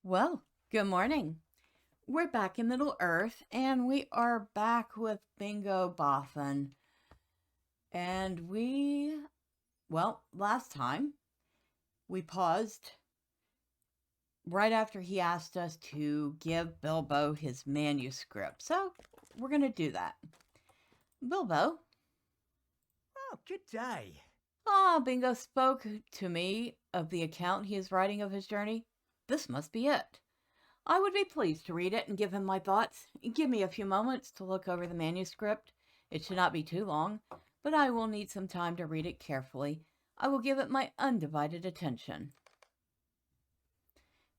Well, good morning. We're back in Middle Earth, and we are back with Bingo Boffin. And last time we paused right after he asked us to give Bilbo his manuscript. So we're going to do that. Bilbo. Oh, good day. Bingo spoke to me of the account he is writing of his journey. This must be it. I would be pleased to read it and give him my thoughts. Give me a few moments to look over the manuscript. It should not be too long, but I will need some time to read it carefully. I will give it my undivided attention.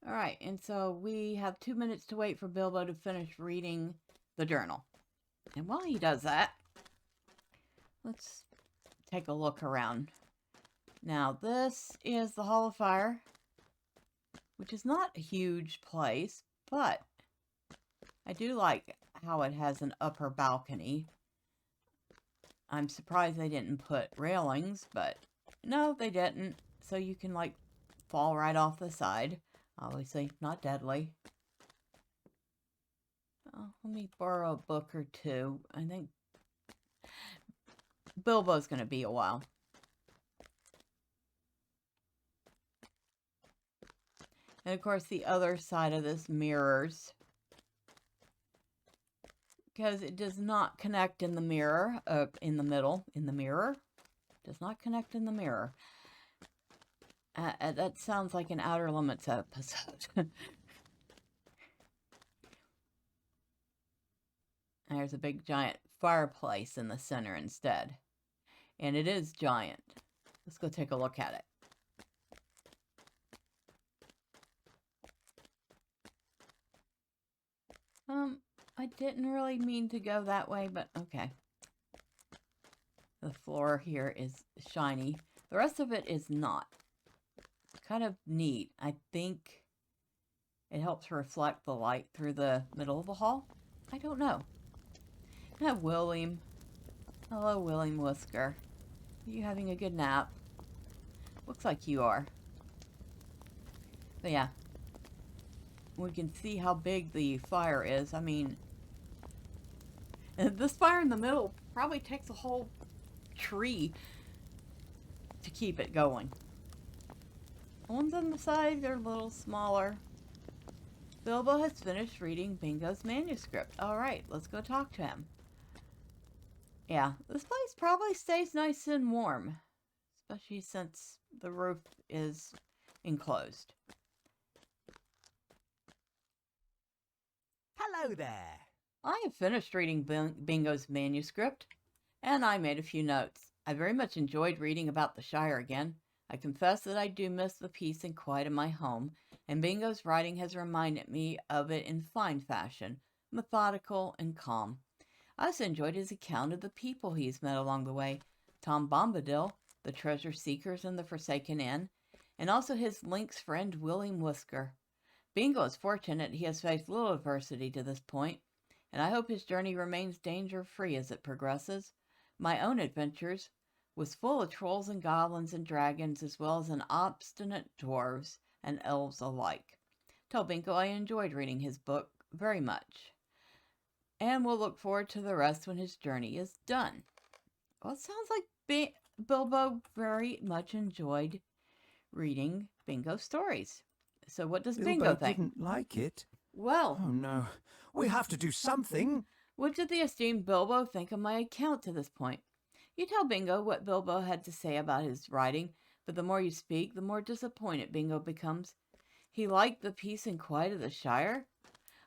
All right, and so we have 2 minutes to wait for Bilbo to finish reading the journal. And while he does that, let's take a look around. Now, this is the Hall of Fire, which is not a huge place, but I do like how it has an upper balcony. I'm surprised they didn't put railings, but no, they didn't. So you can like fall right off the side. Obviously, not deadly. Oh, let me borrow a book or two. I think Bilbo's going to be a while. And of course, the other side of this mirrors, because it does not connect in the mirror, in the middle, in the mirror. Does not connect in the mirror. That sounds like an Outer Limits episode. There's a big giant fireplace in the center instead. And it is giant. Let's go take a look at it. I didn't really mean to go that way, but okay. The floor here is shiny. The rest of it is not. Kind of neat. I think it helps reflect the light through the middle of the hall. I don't know. I have William. Hello, William Whisker. Are you having a good nap? Looks like you are. But yeah. We can see how big the fire is. I mean, this fire in the middle probably takes a whole tree to keep it going. The ones on the side are a little smaller. Bilbo has finished reading Bingo's manuscript. Alright, let's go talk to him. Yeah, this place probably stays nice and warm, especially since the roof is enclosed. Hello there. I have finished reading Bingo's manuscript, and I made a few notes. I very much enjoyed reading about the Shire again. I confess that I do miss the peace and quiet of my home, and Bingo's writing has reminded me of it in fine fashion, methodical and calm. I also enjoyed his account of the people he's met along the way, Tom Bombadil, the treasure seekers in the Forsaken Inn, and also his lynx friend William Whisker. Bingo is fortunate he has faced little adversity to this point, and I hope his journey remains danger-free as it progresses. My own adventures was full of trolls and goblins and dragons, as well as an obstinate dwarves and elves alike. Tell Bingo I enjoyed reading his book very much, and will look forward to the rest when his journey is done. Well, it sounds like Bilbo very much enjoyed reading Bingo's stories. So what does Bingo Bilbo think? didn't like it. Well, Oh no, we have to do something. what did the esteemed Bilbo think of my account to this point? You tell Bingo what Bilbo had to say about his writing, but the more you speak, the more disappointed Bingo becomes. He liked the peace and quiet of the Shire?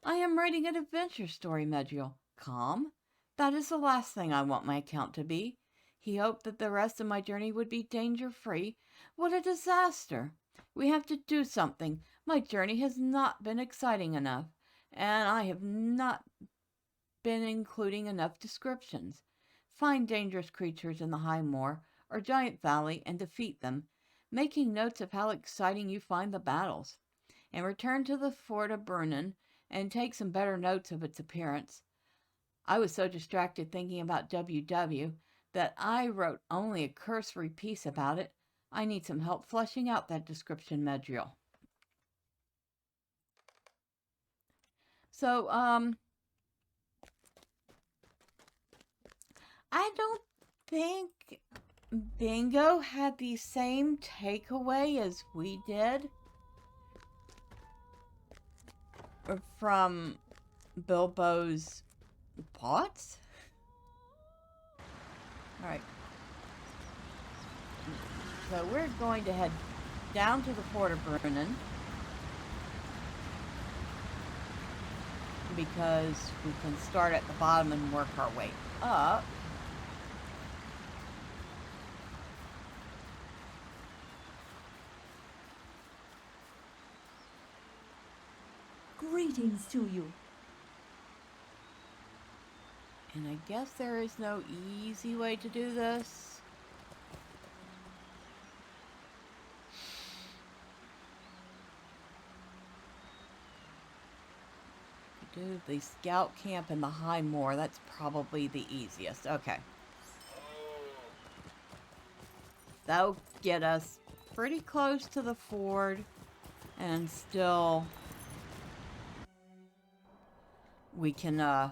I am writing an adventure story, Medriel. Calm? That is the last thing I want my account to be. He hoped that the rest of my journey would be danger-free. What a disaster! We have to do something. My journey has not been exciting enough, and I have not been including enough descriptions. Find dangerous creatures in the high moor or giant valley and defeat them, making notes of how exciting you find the battles. And return to the fort of Brunnen and take some better notes of its appearance. I was so distracted thinking about WW that I wrote only a cursory piece about it. I need some help fleshing out that description, Medriel. So, I don't think Bingo had the same takeaway as we did from Bilbo's thoughts. Alright. So we're going to head down to the Fort of Brunnen, because we can start at the bottom and work our way up. Greetings to you. And I guess there is no easy way to do this. Do the scout camp in the high moor. That's probably the easiest. Okay. That'll get us pretty close to the ford, and still we can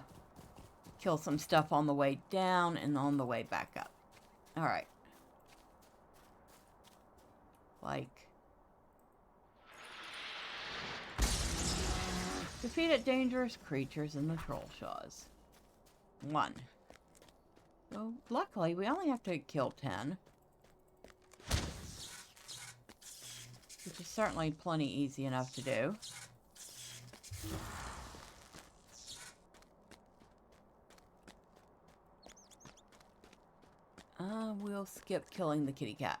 kill some stuff on the way down and on the way back up. Alright. Like, defeated dangerous creatures in the troll shaws. 1. Well, luckily, we only have to kill 10. Which is certainly plenty easy enough to do. We'll skip killing the kitty cat.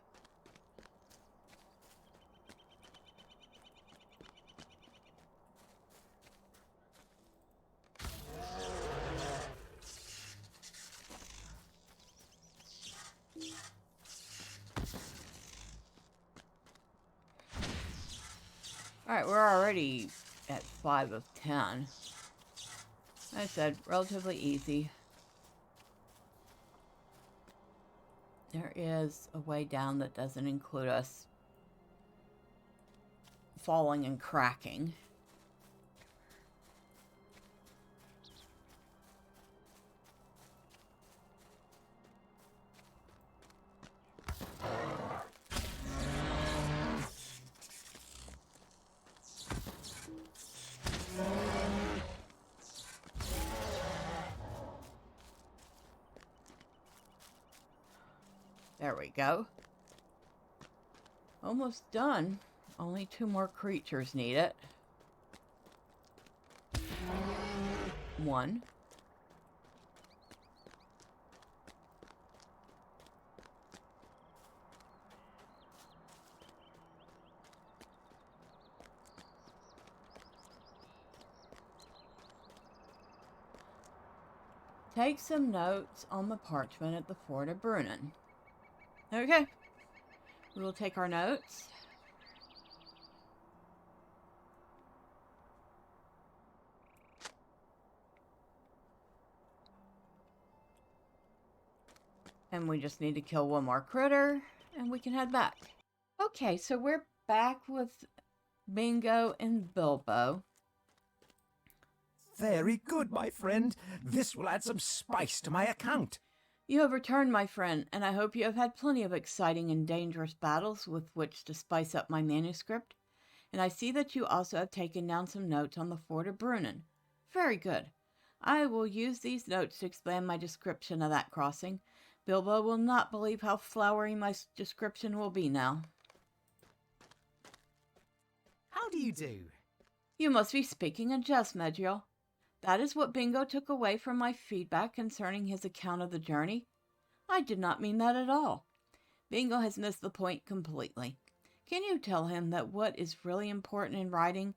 Alright, we're already at 5 of 10. Like I said, relatively easy. There is a way down that doesn't include us falling and cracking. There we go. Almost done. Only 2 more creatures need it. 1. Take some notes on the parchment at the Fort of Brunnen. Okay. We will take our notes. And we just need to kill 1 more critter, and we can head back. Okay, so we're back with Bingo and Bilbo. Very good, my friend. This will add some spice to my account. You have returned, my friend, and I hope you have had plenty of exciting and dangerous battles with which to spice up my manuscript. And I see that you also have taken down some notes on the Fort of Brunnen. Very good. I will use these notes to expand my description of that crossing. Bilbo will not believe how flowery my description will be now. How do you do? You must be speaking in jest, Medriel. That is what Bingo took away from my feedback concerning his account of the journey. I did not mean that at all. Bingo has missed the point completely. Can you tell him that what is really important in writing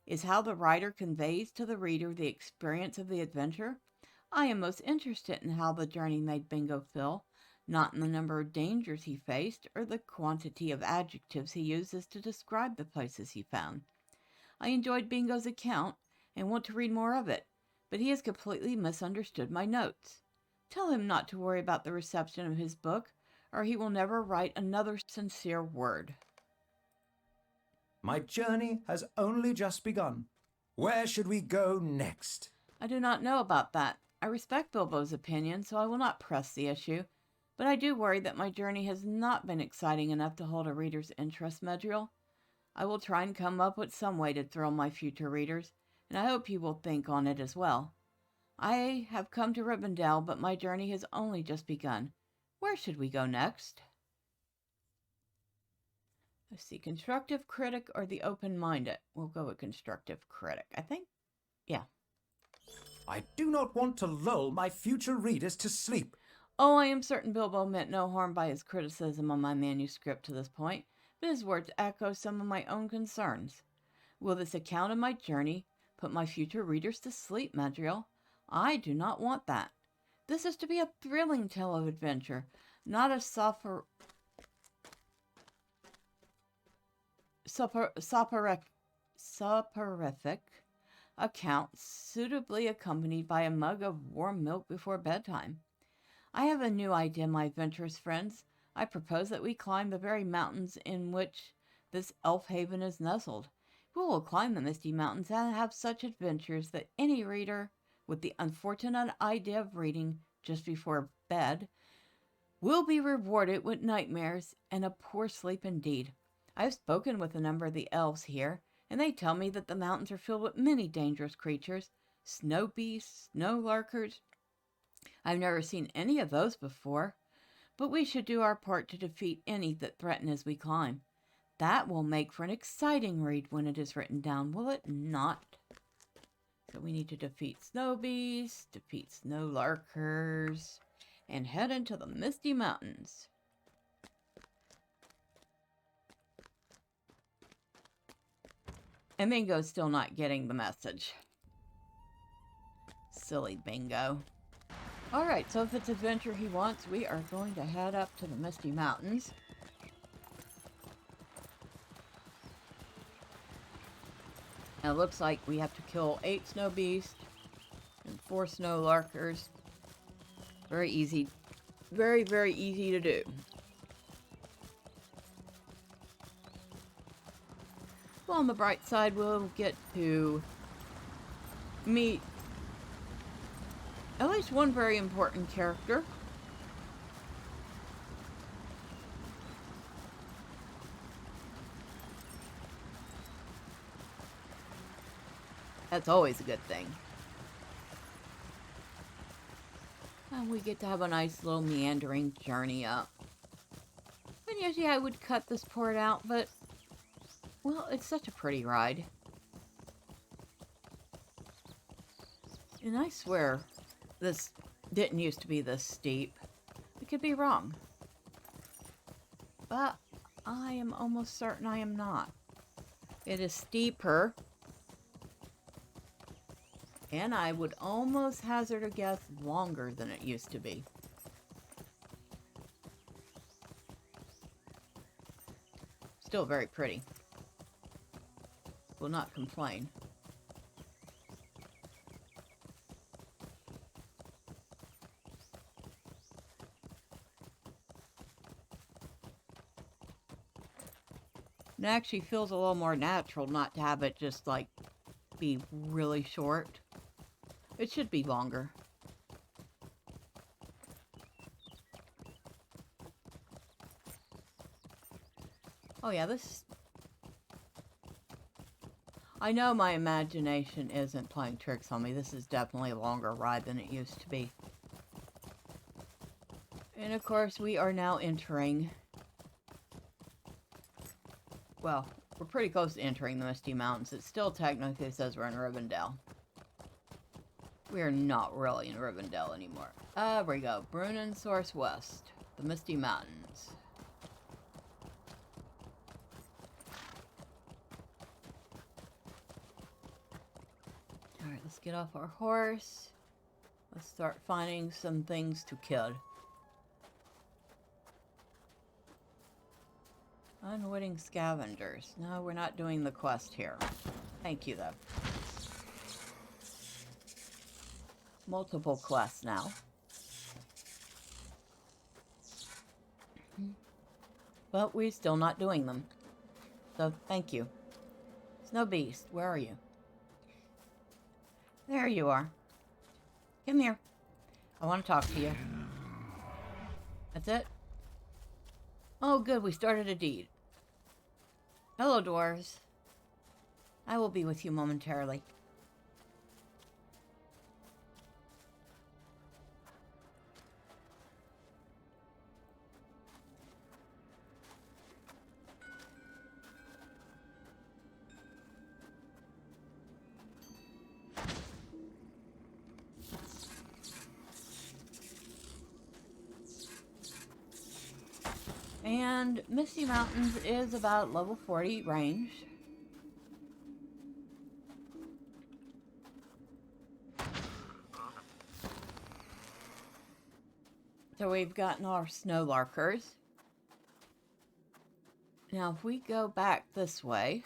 is how the writer conveys to the reader the experience of the adventure? I am most interested in how the journey made Bingo feel, not in the number of dangers he faced or the quantity of adjectives he uses to describe the places he found. I enjoyed Bingo's account and want to read more of it, but he has completely misunderstood my notes. Tell him not to worry about the reception of his book, or he will never write another sincere word. My journey has only just begun. Where should we go next? I do not know about that. I respect Bilbo's opinion, so I will not press the issue. But I do worry that my journey has not been exciting enough to hold a reader's interest, Medriel. I will try and come up with some way to thrill my future readers, and I hope you will think on it as well. I have come to Rivendell, but my journey has only just begun. Where should we go next? Let's see, constructive critic or the open-minded? We'll go with constructive critic, I think. Yeah. I do not want to lull my future readers to sleep. Oh, I am certain Bilbo meant no harm by his criticism on my manuscript to this point, but his words echo some of my own concerns. Will this account of my journey put my future readers to sleep, Madriel? I do not want that. This is to be a thrilling tale of adventure, not a soporific account suitably accompanied by a mug of warm milk before bedtime. I have a new idea, my adventurous friends. I propose that we climb the very mountains in which this elf haven is nestled. We will climb the misty mountains and have such adventures that any reader with the unfortunate idea of reading just before bed will be rewarded with nightmares and a poor sleep indeed. I have spoken with a number of the elves here, and they tell me that the mountains are filled with many dangerous creatures, snow beasts, snow larkers. I've never seen any of those before, but we should do our part to defeat any that threaten as we climb. That will make for an exciting read when it is written down, will it not? So we need to defeat snow beasts, defeat snow larkers, and head into the misty mountains. And Bingo's still not getting the message. Silly Bingo. Alright, so if it's adventure he wants, we are going to head up to the Misty Mountains. And it looks like we have to kill 8 snow beasts and 4 snow larkers. Very easy. Very, very easy to do. Well, on the bright side, we'll get to meet at least one very important character. That's always a good thing. And we get to have a nice little meandering journey up. And usually I would cut this part out, but, well, it's such a pretty ride. And I swear, this didn't used to be this steep. I could be wrong. But I am almost certain I am not. It is steeper. And I would almost hazard a guess longer than it used to be. Still very pretty. Will not complain. It actually feels a little more natural not to have it just like be really short. It should be longer. Oh yeah, this... I know my imagination isn't playing tricks on me. This is definitely a longer ride than it used to be. And of course, we are now entering... Well, we're pretty close to entering the Misty Mountains. It still technically says we're in Rivendell. We are not really in Rivendell anymore. There we go. Brunnen Source West. The Misty Mountains. Alright, let's get off our horse. Let's start finding some things to kill. Unwitting scavengers. No, we're not doing the quest here. Thank you, though. Multiple quests now. But we're still not doing them. So, thank you. Snow Beast, where are you? There you are. Come here. I want to talk to you. That's it? Oh, good. We started a deed. Hello, dwarves. I will be with you momentarily. And Misty Mountains is about level 40 range. So we've gotten our snow larkers. Now if we go back this way,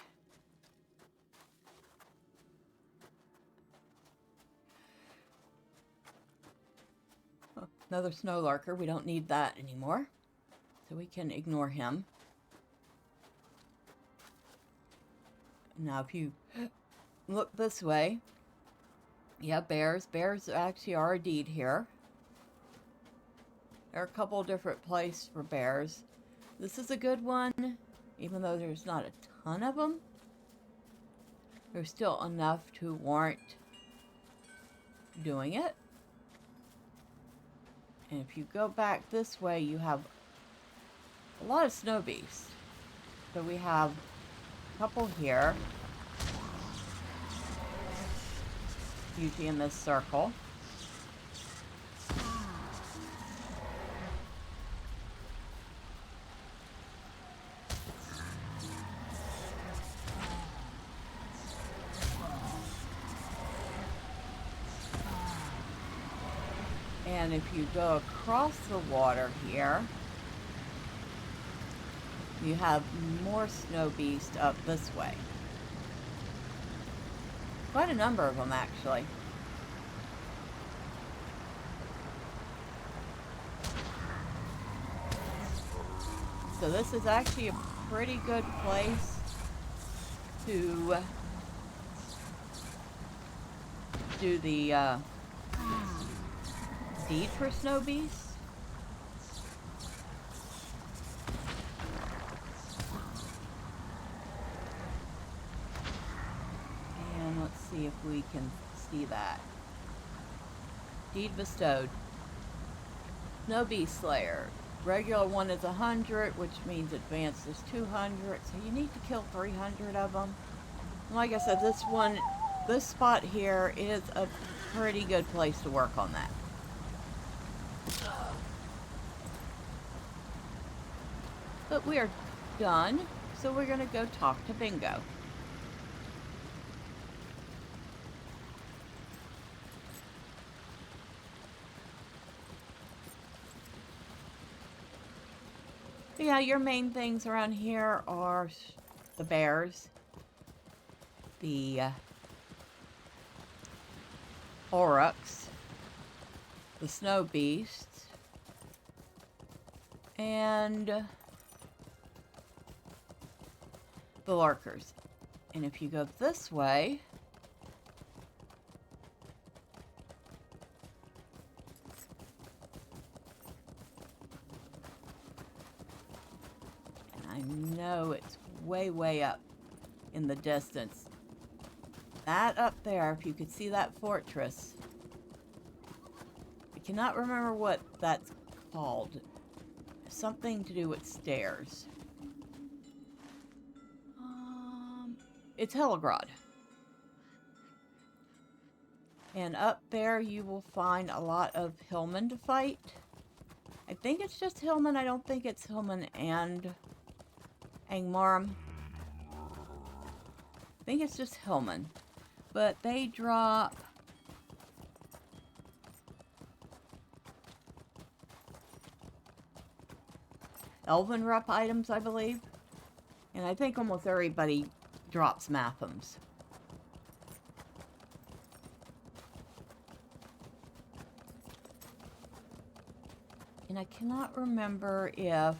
oh, another snow larker, we don't need that anymore. So we can ignore him. Now if you look this way, yeah, bears. Bears actually are a deed here. There are a couple different places for bears. This is a good one, even though there's not a ton of them. There's still enough to warrant doing it. And if you go back this way, you have a lot of snow beasts. So we have a couple here. Usually in this circle. And if you go across the water here, you have more snow beasts up this way. Quite a number of them, actually. So this is actually a pretty good place to do the deed for snow beasts. And let's see if we can see that. Deed bestowed. Snow beast slayer. Regular one is 100, which means advanced is 200. So you need to kill 300 of them. Like I said, this spot here is a pretty good place to work on that. But we are done, so we're going to go talk to Bingo. But yeah, your main things around here are the bears, the aurochs, the snow beasts, and the larkers. And if you go this way, and I know it's way up in the distance. That up there, if you could see that fortress, I cannot remember what that's called. Something to do with stairs. It's Hellegrod. And up there you will find a lot of hillmen to fight. I think it's just hillmen. I don't think it's hillmen and Angmarum. I think it's just hillmen. But they drop elven rep items, I believe. And I think almost everybody drops mathams. And I cannot remember if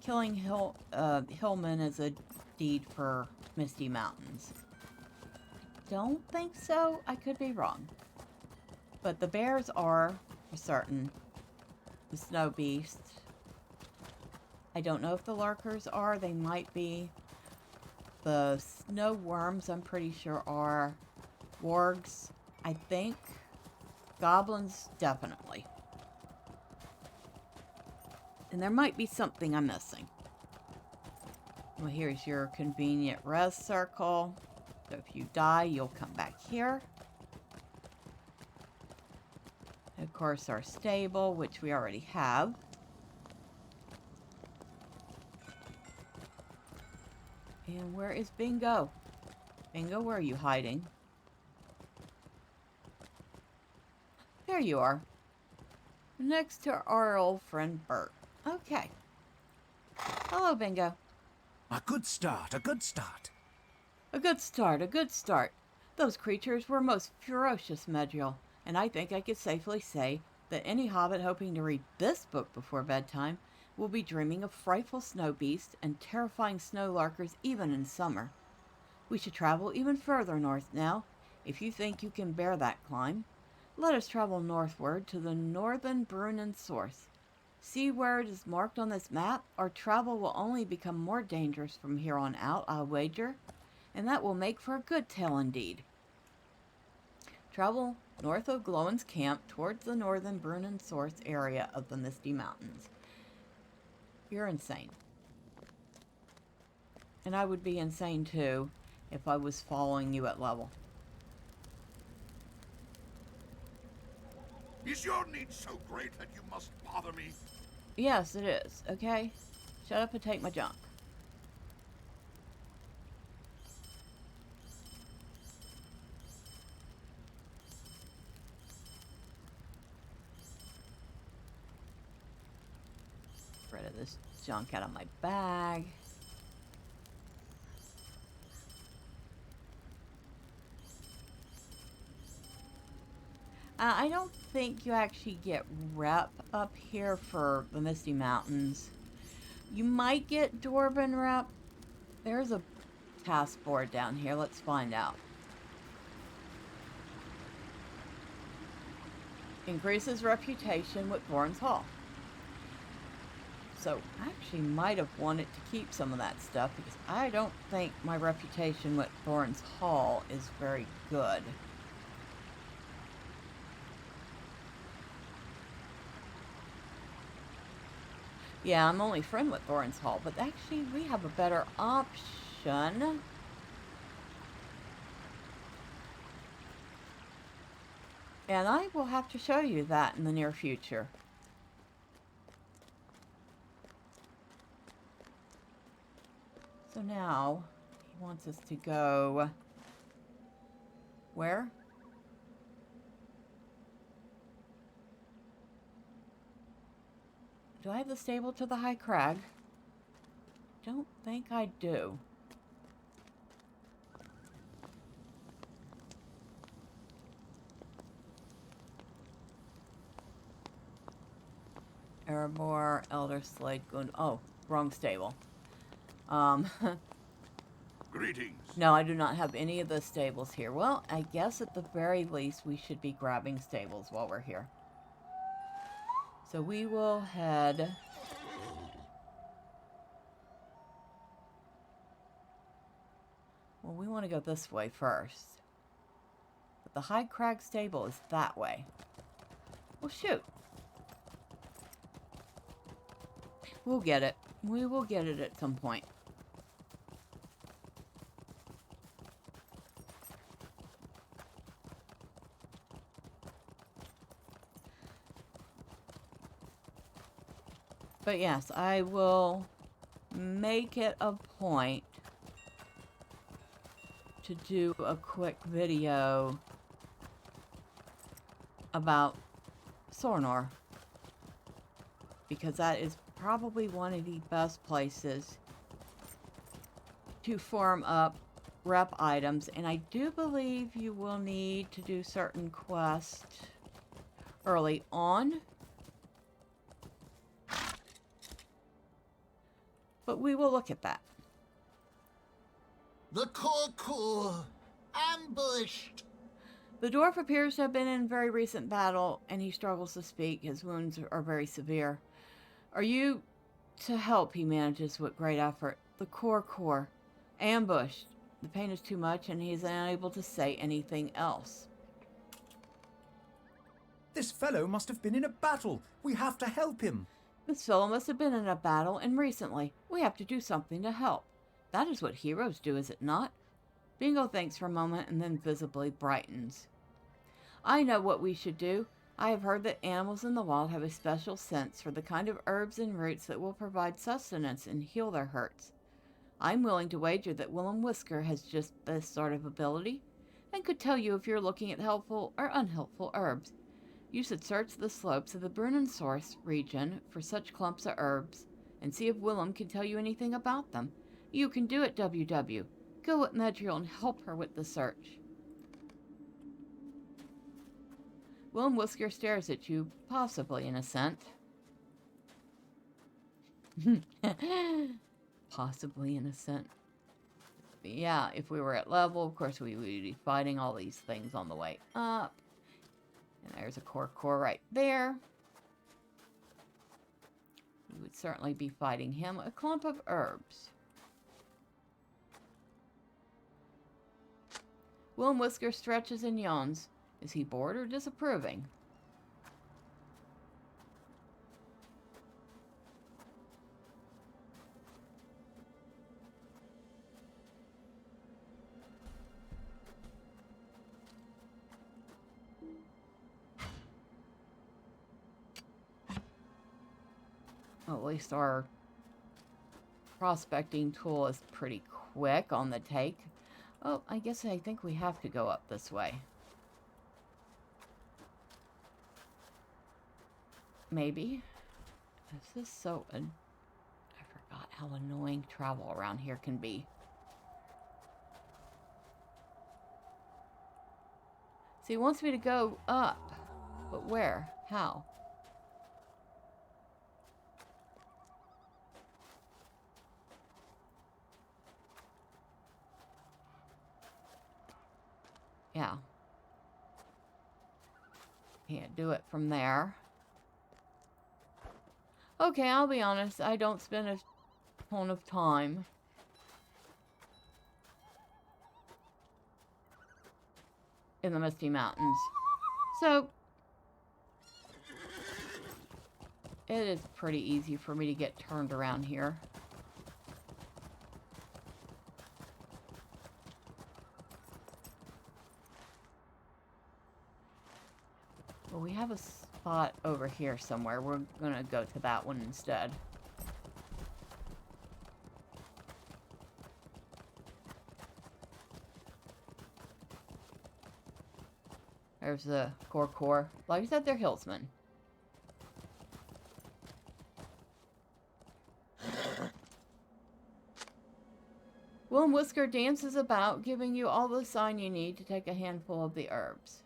killing hillmen is a deed for Misty Mountains. don't think so. I could be wrong. But the bears are, for certain. The snow beast. I don't know if the lurkers are. They might be. The snow worms, I'm pretty sure, are. Wargs, I think. Goblins, definitely. And there might be something I'm missing. Well, here's your convenient res circle. So if you die, you'll come back here. And of course, our stable, which we already have. And where is Bingo? Bingo, where are you hiding? There you are. Next to our old friend Bert. Okay. Hello, Bingo. A good start, a good start. A good start, a good start. Those creatures were most ferocious, Medriel, and I think I could safely say that any hobbit hoping to read this book before bedtime will be dreaming of frightful snow beasts and terrifying snow larkers even in summer. We should travel even further north now, if you think you can bear that climb. Let us travel northward to the northern Brunnen source. See where it is marked on this map? Our travel will only become more dangerous from here on out, I'll wager, and that will make for a good tale indeed. Travel north of Glowin's camp towards the northern Brunnen source area of the Misty Mountains. You're insane. And I would be insane too if I was following you at level. Is your need so great that you must bother me? Yes, it is, okay? Shut up and take my junk. Get rid of this junk out of my bag. I don't think you actually get rep up here for the Misty Mountains. You might get Dwarven rep. There's a task board down here. Let's find out. Increases reputation with Thorin's Hall. So I actually might have wanted to keep some of that stuff because I don't think my reputation with Thorin's Hall is very good. Yeah, I'm only friend with Thorin's Hall, but actually we have a better option. And I will have to show you that in the near future. So now, he wants us to go... Where? Do I have the stable to the high crag? Don't think I do. Erebor, Elder Slade, Gund... Oh, wrong stable. Greetings. No, I do not have any of the stables here. Well, I guess at the very least we should be grabbing stables while we're here. So we will head... Well, we want to go this way first. But the High Crag stable is that way. Well, shoot. We'll get it. We will get it at some point. But yes, I will make it a point to do a quick video about Sornor, because that is probably one of the best places to farm up rep items, and I do believe you will need to do certain quests early on. But we will look at that. The core. ambushed. The dwarf appears to have been in very recent battle, and he struggles to speak. His wounds are very severe. Are you to help? He manages with great effort. The core. Ambushed. The pain is too much, and he is unable to say anything else. This fellow must have been in a battle. We have to help him. This fellow must have been in a battle, and recently. We have to do something to help. That is what heroes do, is it not? Bingo thinks for a moment and then visibly brightens. I know what we should do. I have heard that animals in the wild have a special sense for the kind of herbs and roots that will provide sustenance and heal their hurts. I'm willing to wager that Willem Whisker has just this sort of ability, and could tell you if you're looking at helpful or unhelpful herbs. You should search the slopes of the Brunensource region for such clumps of herbs, and see if Willem can tell you anything about them. You can do it, WW. Go with Medriel and help her with the search. Willem Whisker stares at you, possibly innocent. Possibly innocent. But yeah, if we were at level, of course we would be fighting all these things on the way up. And there's a core right there. We would certainly be fighting him. A clump of herbs. Willem Whisker stretches and yawns. Is he bored or disapproving? Well, at least our prospecting tool is pretty quick on the take. Oh, I think we have to go up this way. Maybe. Is this so... I forgot how annoying travel around here can be. So he wants me to go up. But where? How? Yeah. Can't do it from there. Okay, I'll be honest. I don't spend a ton of time in the Misty Mountains. So, it is pretty easy for me to get turned around here. Well, we have a spot over here somewhere. We're gonna go to that one instead. There's the core. Like I said, they're hillsmen. Willem Whisker dances about, giving you all the sign you need to take a handful of the herbs.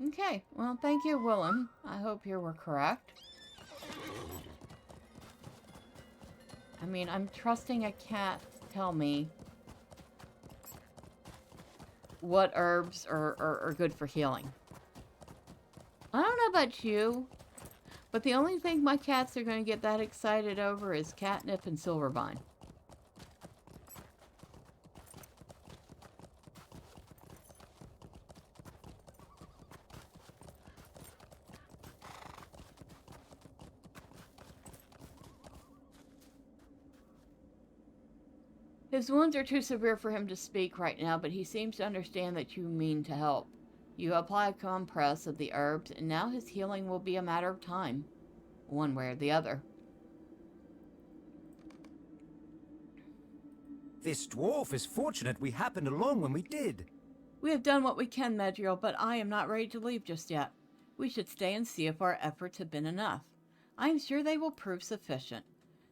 Okay, well, thank you, Willem. I hope you were correct. I mean, I'm trusting a cat to tell me what herbs are good for healing. I don't know about you, but the only thing my cats are going to get that excited over is catnip and silvervine. His wounds are too severe for him to speak right now, but he seems to understand that you mean to help. You apply a compress of the herbs, and now his healing will be a matter of time, one way or the other. This dwarf is fortunate we happened along when we did. We have done what we can, Medriel, but I am not ready to leave just yet. We should stay and see if our efforts have been enough. I am sure they will prove sufficient.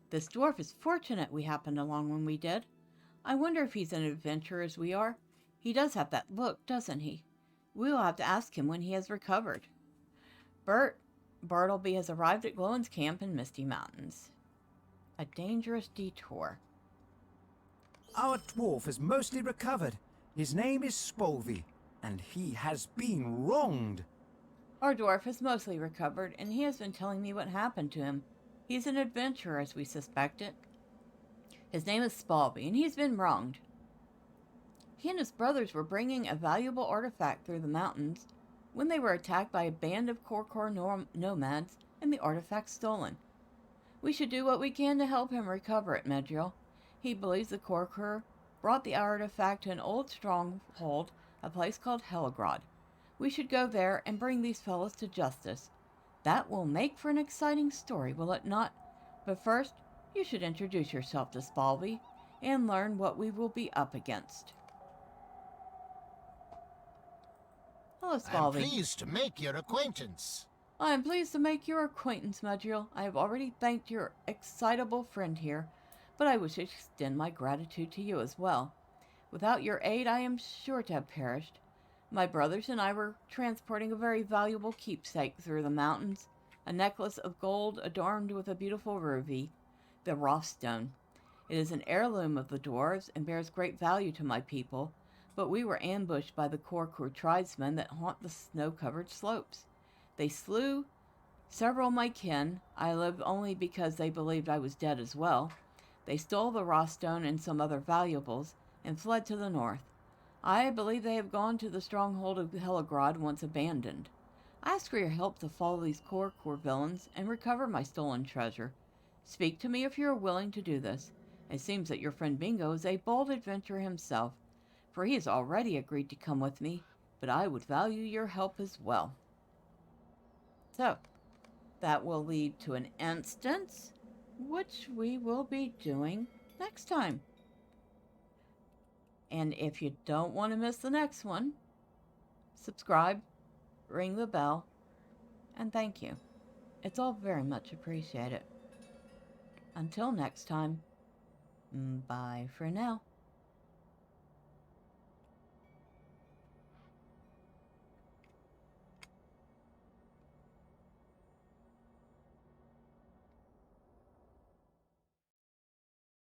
This dwarf is fortunate we happened along when we did. I wonder if he's an adventurer as we are. He does have that look, doesn't he? We will have to ask him when he has recovered. Bartleby has arrived at Glowin's camp in Misty Mountains. A dangerous detour. Our dwarf is mostly recovered. His name is Spolvy, and he has been wronged. Our dwarf has mostly recovered, and he has been telling me what happened to him. He's an adventurer, as we suspected. His name is Spalby, and he's been wronged. He and his brothers were bringing a valuable artifact through the mountains when they were attacked by a band of Korkor nomads and the artifact stolen. We should do what we can to help him recover it, Medriel. He believes the Korkor brought the artifact to an old stronghold, a place called Helgrod. We should go there and bring these fellows to justice. That will make for an exciting story, will it not? But first, you should introduce yourself to Spalby and learn what we will be up against. Hello, Spalby. I'm pleased to make your acquaintance. I am pleased to make your acquaintance, Medriel. I have already thanked your excitable friend here, but I wish to extend my gratitude to you as well. Without your aid, I am sure to have perished. My brothers and I were transporting a very valuable keepsake through the mountains, a necklace of gold adorned with a beautiful ruby, the Rothstone. It is an heirloom of the dwarves and bears great value to my people, but we were ambushed by the Korkur tribesmen that haunt the snow-covered slopes. They slew several of my kin. I lived only because they believed I was dead as well. They stole the Rothstone and some other valuables and fled to the north. I believe they have gone to the stronghold of Helgrod once abandoned. I ask for your help to follow these Korkur villains and recover my stolen treasure. Speak to me if you are willing to do this. It seems that your friend Bingo is a bold adventurer himself, for he has already agreed to come with me, but I would value your help as well. So, that will lead to an instance, which we will be doing next time. And if you don't want to miss the next one, subscribe, ring the bell, and thank you. It's all very much appreciated. Until next time, bye for now.